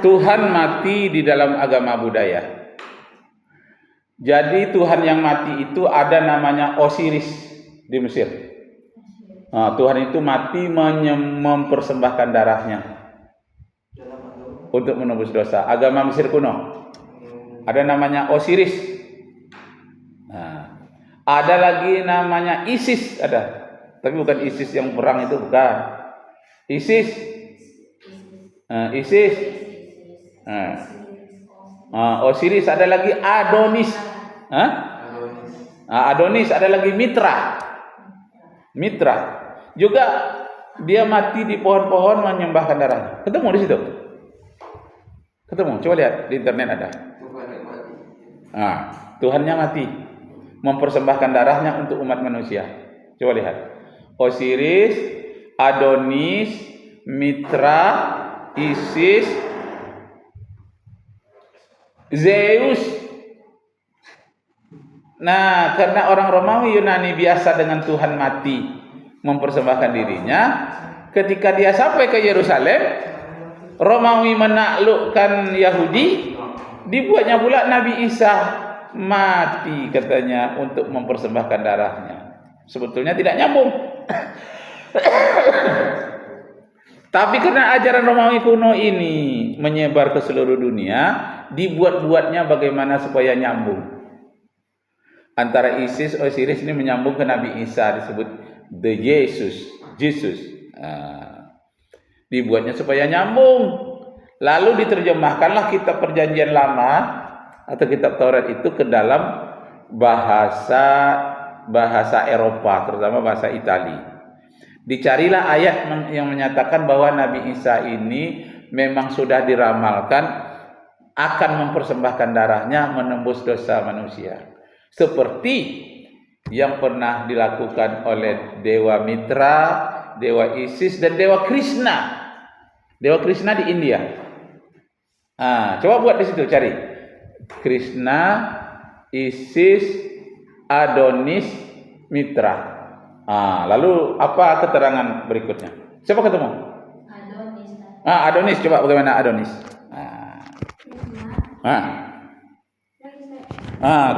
Tuhan mati di dalam agama budaya. Jadi Tuhan yang mati itu ada namanya Osiris di Mesir. Tuhan itu mati mempersembahkan darahnya untuk menebus dosa. Agama Mesir kuno ada namanya Osiris. Ada lagi namanya Isis, ada. Tapi bukan Isis yang perang itu, bukan. Isis. Osiris, ada lagi Adonis. Adonis, ada lagi Mitra. Juga dia mati di pohon-pohon menyembahkan darahnya. Ketemu di situ? Ketemu, coba lihat di internet ada. Tuhannya mati mempersembahkan darahnya untuk umat manusia. Coba lihat. Osiris, Adonis, Mitra, Isis, Zeus. Nah, karena orang Romawi Yunani biasa dengan Tuhan mati mempersembahkan dirinya, ketika dia sampai ke Yerusalem, Romawi menaklukkan Yahudi, dibuatnya pula Nabi Isa mati katanya untuk mempersembahkan darahnya. Sebetulnya tidak nyambung. Tapi karena ajaran Romawi kuno ini menyebar ke seluruh dunia, dibuat-buatnya bagaimana supaya nyambung. Antara Isis, Osiris ini menyambung ke Nabi Isa, disebut the Jesus. Dibuatnya supaya nyambung. Lalu diterjemahkanlah kitab Perjanjian Lama atau kitab Taurat itu ke dalam bahasa Eropa, terutama bahasa Italia. Dicarilah ayat yang menyatakan bahwa Nabi Isa ini memang sudah diramalkan akan mempersembahkan darahnya menembus dosa manusia. Seperti yang pernah dilakukan oleh Dewa Mitra, Dewa Isis, dan Dewa Krishna. Dewa Krishna di India. Coba buat di situ, cari Krishna, Isis, Adonis, Mitra. Lalu apa keterangan berikutnya? Siapa ketemu? Adonis. Coba bagaimana Adonis?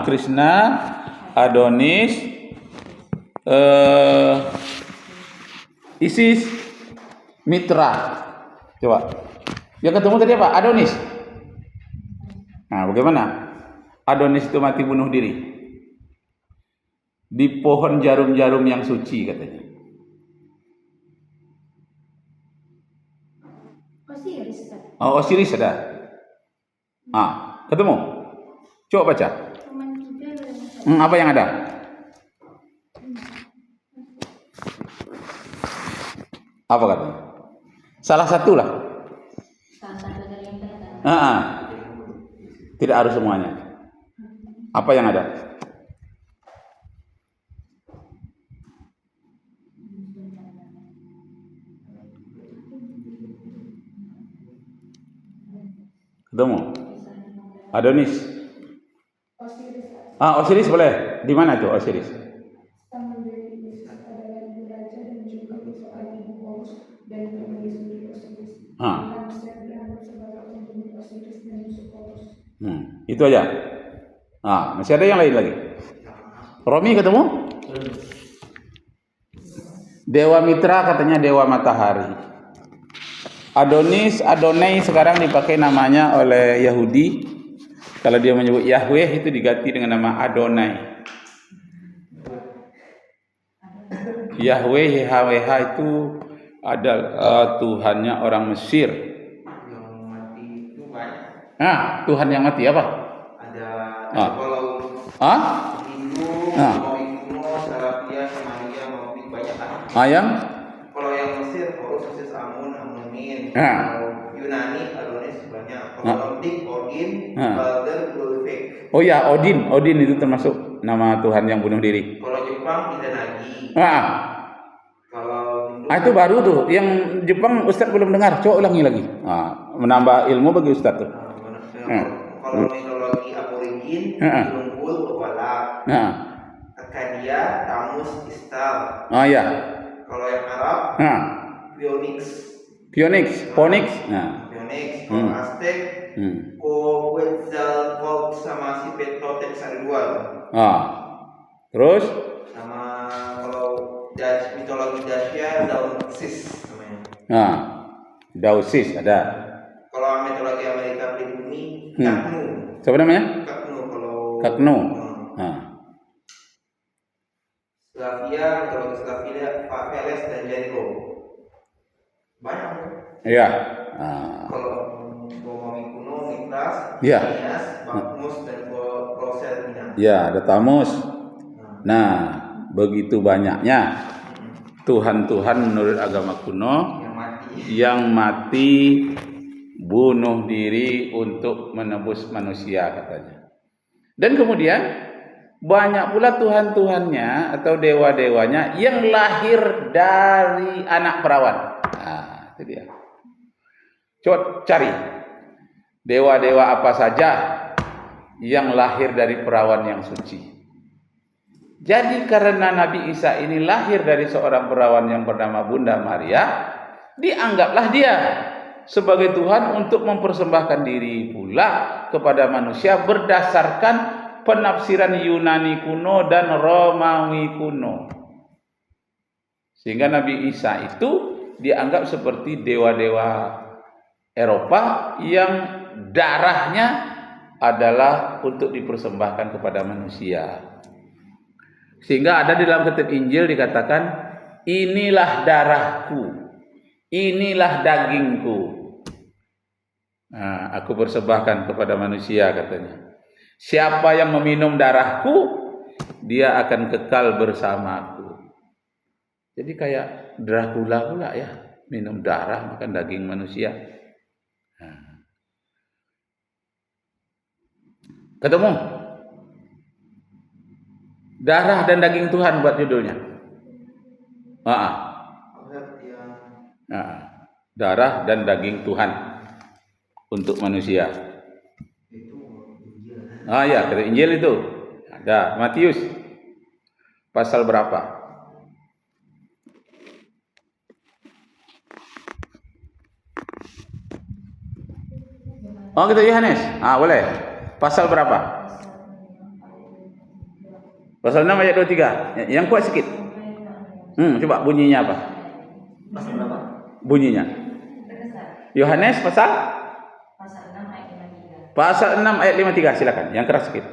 Krishna, Adonis, Isis, Mitra. Coba. Yang ketemu tadi apa? Adonis. Bagaimana? Adonis itu mati bunuh diri di pohon jarum-jarum yang suci katanya. Osiris ada. Ketemu? Coba baca. Apa yang ada? Apa katanya? Salah satu lah. Tidak harus semuanya. Apa yang ada? Ketemu? Adonis. Osiris boleh. Di mana tuh Osiris? Itu aja. Masih ada yang lain lagi. Romi ketemu? Dewa Mitra katanya dewa matahari. Adonai sekarang dipakai namanya oleh Yahudi. Kalau dia menyebut Yahweh itu diganti dengan nama Adonai. Yahweh, YHWH itu adalah Tuhannya orang Mesir. Yang mati itu banyak. Tuhan yang mati apa? Ada kalau Hindu, Romawi kuno, Salafiyah, Samaria, Maudi banyak kan? Yang? Kalau yang Mesir, Horus, Isis, Amun-Min. Kalau Yunani, Adonis banyak. Kalau Nordik, Odin, Balder, Ulfek. Oh ya, Odin itu termasuk nama Tuhan yang bunuh diri. Kalau Jepang, Izanagi. Kalau Hindu, itu baru tuh. Yang Jepang Ustaz belum dengar. Coba ulangi lagi. Menambah ilmu bagi Ustaz tuh. Kalau mitologi aborigin, Ilunggul, Balak. Akadia, Tamus, Istar. Ya. Kalau yang Arab, Phoenix. Phoenix. Phoenix. kalau Aztec, Quetzalcoatl sama si Petotex ada 2. Terus? Sama kalau mitologi Dacia, Dausis namanya. Dausis ada. Kalau mitologi Amerika pribumi, Kaknu. Siapa namanya? Kaknu kalau. Kaknu. Slavia, mitologi Slavia, Veles dan Jericho. Banyak. Iya. Kalau Romawi kuno, Mithras, Iya. Mias, Bakmus dan Proserpina. Ya, ada Tamus. Nah, begitu banyaknya Tuhan-Tuhan menurut agama kuno yang mati bunuh diri untuk menebus manusia katanya. Dan kemudian banyak pula Tuhan-Tuhannya atau dewa-dewanya yang lahir dari anak perawan. Itu dia. Coba cari dewa-dewa apa saja yang lahir dari perawan yang suci. Jadi karena Nabi Isa ini lahir dari seorang perawan yang bernama Bunda Maria, dianggaplah dia sebagai Tuhan untuk mempersembahkan diri pula kepada manusia berdasarkan penafsiran Yunani kuno dan Romawi kuno. Sehingga Nabi Isa itu dianggap seperti dewa-dewa Eropa yang darahnya adalah untuk dipersembahkan kepada manusia. Sehingga ada di dalam kitab Injil dikatakan, inilah darahku, inilah dagingku. Aku persembahkan kepada manusia katanya. Siapa yang meminum darahku, dia akan kekal bersamaku. Jadi kayak Dracula pula ya, minum darah makan daging manusia. Ketemu darah dan daging Tuhan buat judulnya. Darah dan daging Tuhan untuk manusia. Ya, dari Injil itu ada. Matius pasal berapa? Kita Yohanes. Boleh. Pasal berapa? Pasal 6 ayat 23. Yang kuat sikit. Coba bunyinya apa? Pasal berapa? Bunyinya. Yohanes pasal 6 ayat 53. Pasal 6 ayat 53, silakan. Yang keras sikit.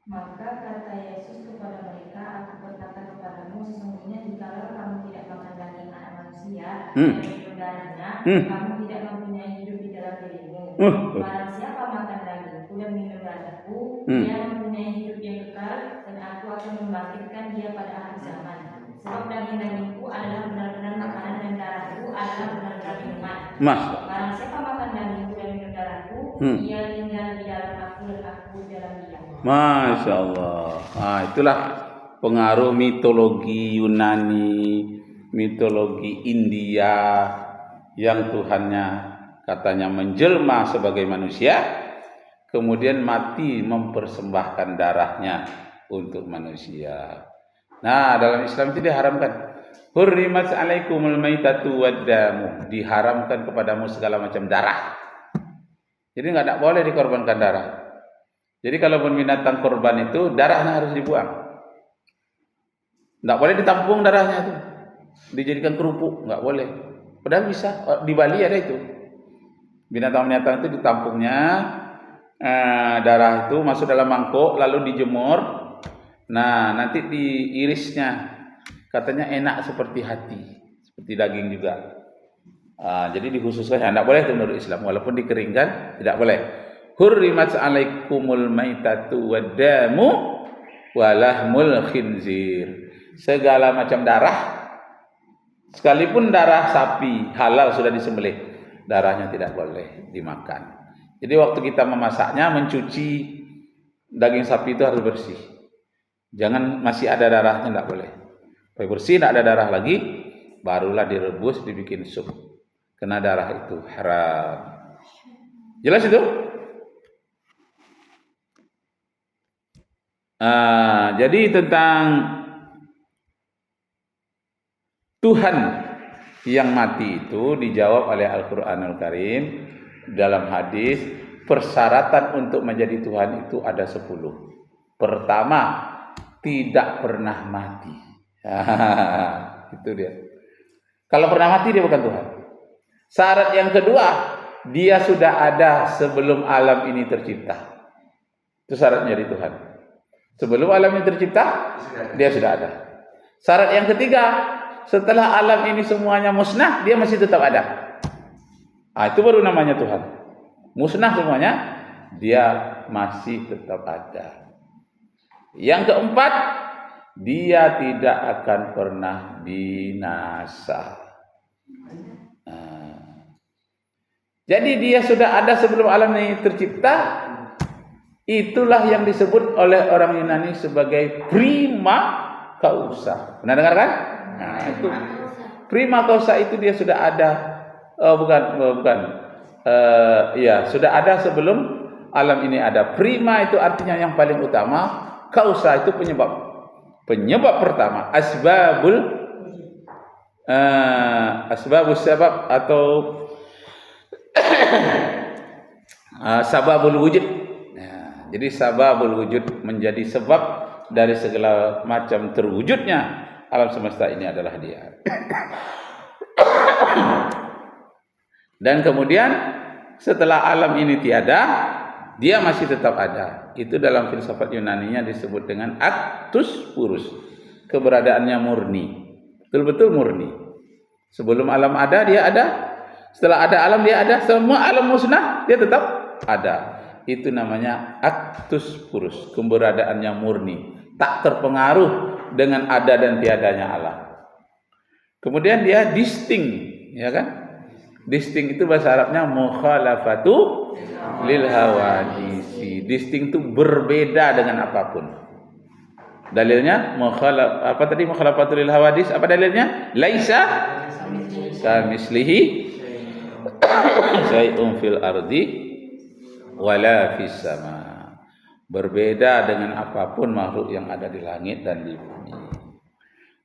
Maka kata Yesus kepada mereka, aku berkata kepadamu, sesungguhnya jikalau kamu tidak makan daging anak manusia dan minum darahnya, kamu tidak mempunyai hidup di dalam dirimu. Barang siapa makan dagingku dan minum darahku, dia mempunyai hidup yang kekal, dan aku akan membangkitkan dia pada akhir zaman. Sebab daging-dagingku adalah benar-benar makanan dan darahku adalah benar-benar minuman. Barang siapa makan dagingku dan minum darahku, ia tinggal di dalam aku dan aku di dalam dia. Masya Allah. Itulah pengaruh mitologi Yunani, mitologi India yang Tuhannya katanya menjelma sebagai manusia, kemudian mati mempersembahkan darahnya untuk manusia. Nah, dalam Islam itu diharamkan. Hurrimat 'alaikumul maitatu waddamu, diharamkan kepadamu segala macam darah. Jadi enggak boleh dikorbankan darah. Jadi kalau binatang korban itu darahnya harus dibuang. Enggak boleh ditampung darahnya itu. Dijadikan kerupuk, enggak boleh. Padahal bisa, di Bali ada itu. Binatang-binatang itu ditampungnya, darah itu masuk dalam mangkuk lalu dijemur. Nah, nanti diirisnya. Katanya enak seperti hati, seperti daging juga. Jadi dikhususkan, enggak boleh itu menurut Islam, walaupun dikeringkan tidak boleh. Hurrimat 'alaikumul maitatu waddamu walahmul khinzir. Segala macam darah, sekalipun darah sapi halal sudah disembelih, darahnya tidak boleh dimakan. Jadi waktu kita memasaknya, mencuci daging sapi itu harus bersih. Jangan masih ada darahnya, tidak boleh. Supaya bersih, tidak ada darah lagi, barulah direbus, dibikin sup. Karena darah itu haram. Jelas itu? Jadi tentang Tuhan yang mati itu dijawab oleh Al-Quranul Karim dalam hadis. Persyaratan untuk menjadi Tuhan itu ada 10. Pertama, tidak pernah mati. Itu dia. Kalau pernah mati dia bukan Tuhan. Syarat yang kedua, dia sudah ada sebelum alam ini tercipta. Itu syaratnya jadi Tuhan. Sebelum alam ini tercipta, dia sudah ada. Syarat yang ketiga, setelah alam ini semuanya musnah, dia masih tetap ada. Itu baru namanya Tuhan. Musnah semuanya, dia masih tetap ada. Yang keempat, dia tidak akan pernah binasa. Jadi dia sudah ada sebelum alam ini tercipta. Itulah yang disebut oleh orang Yunani sebagai prima causa. Pernah dengar kan? Itu prima causa itu dia sudah ada. Bukan. Sudah ada sebelum alam ini ada. Prima itu artinya yang paling utama. Causa itu penyebab. Penyebab pertama. Asbabus sabab atau sababul wujud. Jadi sababul wujud menjadi sebab dari segala macam terwujudnya alam semesta ini adalah dia. Dan kemudian setelah alam ini tiada, dia masih tetap ada. Itu dalam filsafat Yunaninya disebut dengan actus purus. Keberadaannya murni. Betul-betul murni. Sebelum alam ada, dia ada. Setelah ada alam, dia ada. Semua alam musnah, dia tetap ada. Itu namanya actus purus. Keberadaannya murni. Tak terpengaruh dengan ada dan tiadanya alam. Kemudian dia distinct, ya kan? Distinct itu bahasa Arabnya mukhalafatu lil hawadisi. Distinct itu berbeda dengan apapun. Dalilnya mukhalafatu lil hawadis. Apa dalilnya? Laisa kamislihi syai'un fil ardi wala fis sama. Berbeda dengan apapun makhluk yang ada di langit dan di bumi.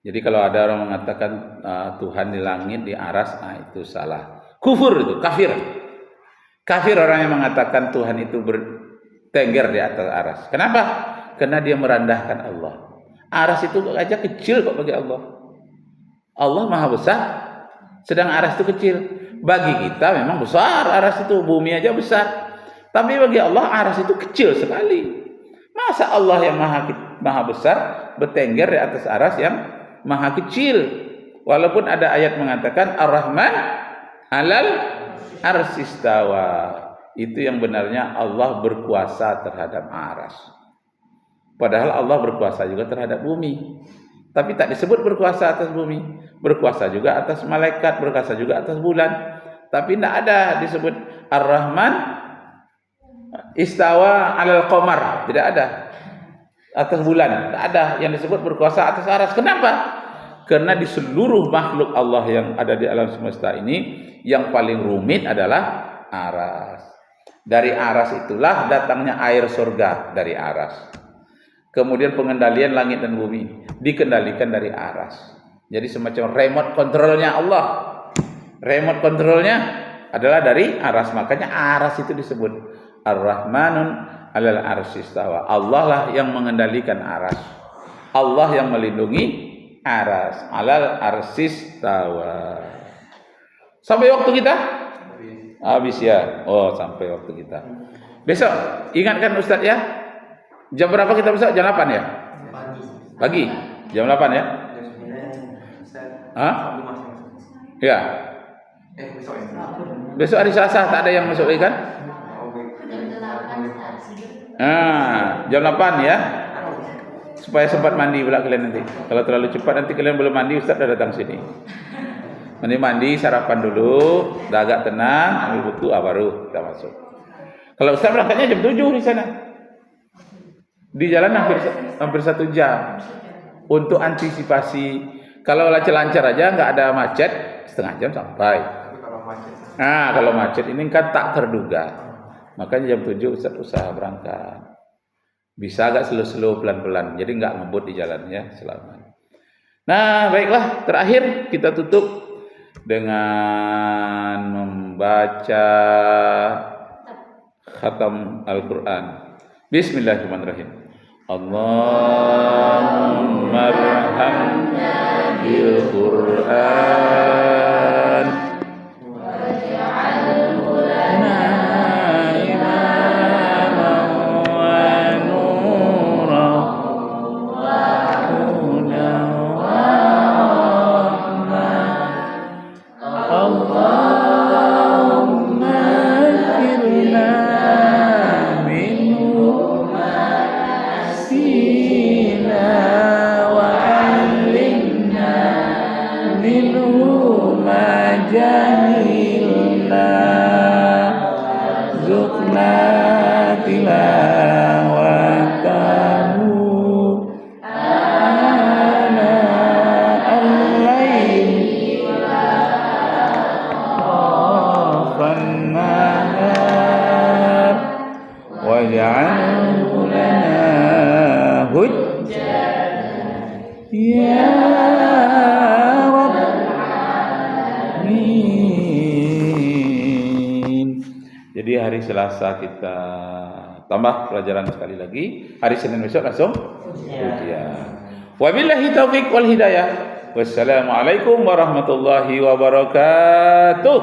Jadi kalau ada orang mengatakan Tuhan di langit, di aras, itu salah. Kufur itu, kafir. Kafir orang yang mengatakan Tuhan itu bertengger di atas aras. Kenapa? Karena dia merendahkan Allah. Aras itu aja kecil kok bagi Allah. Allah maha besar, sedang aras itu kecil. Bagi kita memang besar aras itu, bumi aja besar. Tapi bagi Allah aras itu kecil sekali. Masa Allah yang maha besar bertengger di atas aras yang maha kecil? Walaupun ada ayat mengatakan Ar-Rahman alal arsistawa. Itu yang benarnya Allah berkuasa terhadap aras. Padahal Allah berkuasa juga terhadap bumi. Tapi tak disebut berkuasa atas bumi. Berkuasa juga atas malaikat, berkuasa juga atas bulan. Tapi tidak ada disebut Ar-Rahman istawa alal qamar. Tidak ada. Atas bulan. Tidak ada yang disebut berkuasa atas aras. Kenapa? Karena di seluruh makhluk Allah yang ada di alam semesta ini, yang paling rumit adalah aras. Dari aras itulah datangnya air surga dari aras. Kemudian pengendalian langit dan bumi dikendalikan dari aras. Jadi semacam remote controlnya Allah. Remote controlnya adalah dari aras. Makanya aras itu disebut Ar-Rahmanun alal arsistawa. Allah lah yang mengendalikan aras. Allah yang melindungi aras alal arsistawa. Sampai waktu kita? Habis ya. Oh, sampai waktu kita. Besok ingatkan Ustaz ya. Jam berapa kita besok? Jam 8 ya? Pagi. Jam 8 ya? Hah? Ya. Besok hari Selasa tak ada yang masuk kan? Jam 8 ya. Supaya sempat mandi pula kalian nanti. Kalau terlalu cepat nanti kalian belum mandi, Ustaz dah datang sini. Mandi, sarapan dulu, dah agak tenang, ambil buku, baru kita masuk. Kalau Ustaz berangkatnya jam 7 di sana. Di jalan hampir 1 jam. Untuk antisipasi, kalau lancar aja nggak ada macet, setengah jam sampai. Kalau macet ini kan tak terduga. Makanya jam 7 Ustaz usaha berangkat. Bisa agak slow-slow pelan-pelan. Jadi nggak ngebut di jalan ya, selamat. Nah, baiklah, terakhir kita tutup dengan membaca khatam Al-Qur'an. Bismillahirrahmanirrahim. Allahumma arhamna bil Qur'an waj'alhu lana imaman wa nuran wa hudan wa rahmah. Allahumma akhirna minhu sina wa allimna minhu ma jahilna zukna tilawatahu ana al-layli wa nahar waj'alhu lana hujjatan ya rabbal alamin. Jadi hari Selasa kita tambah pelajaran sekali lagi. Hari Senin besok langsung ujian. Wabillahi taufiq wal hidayah. Wassalamualaikum warahmatullahi wabarakatuh.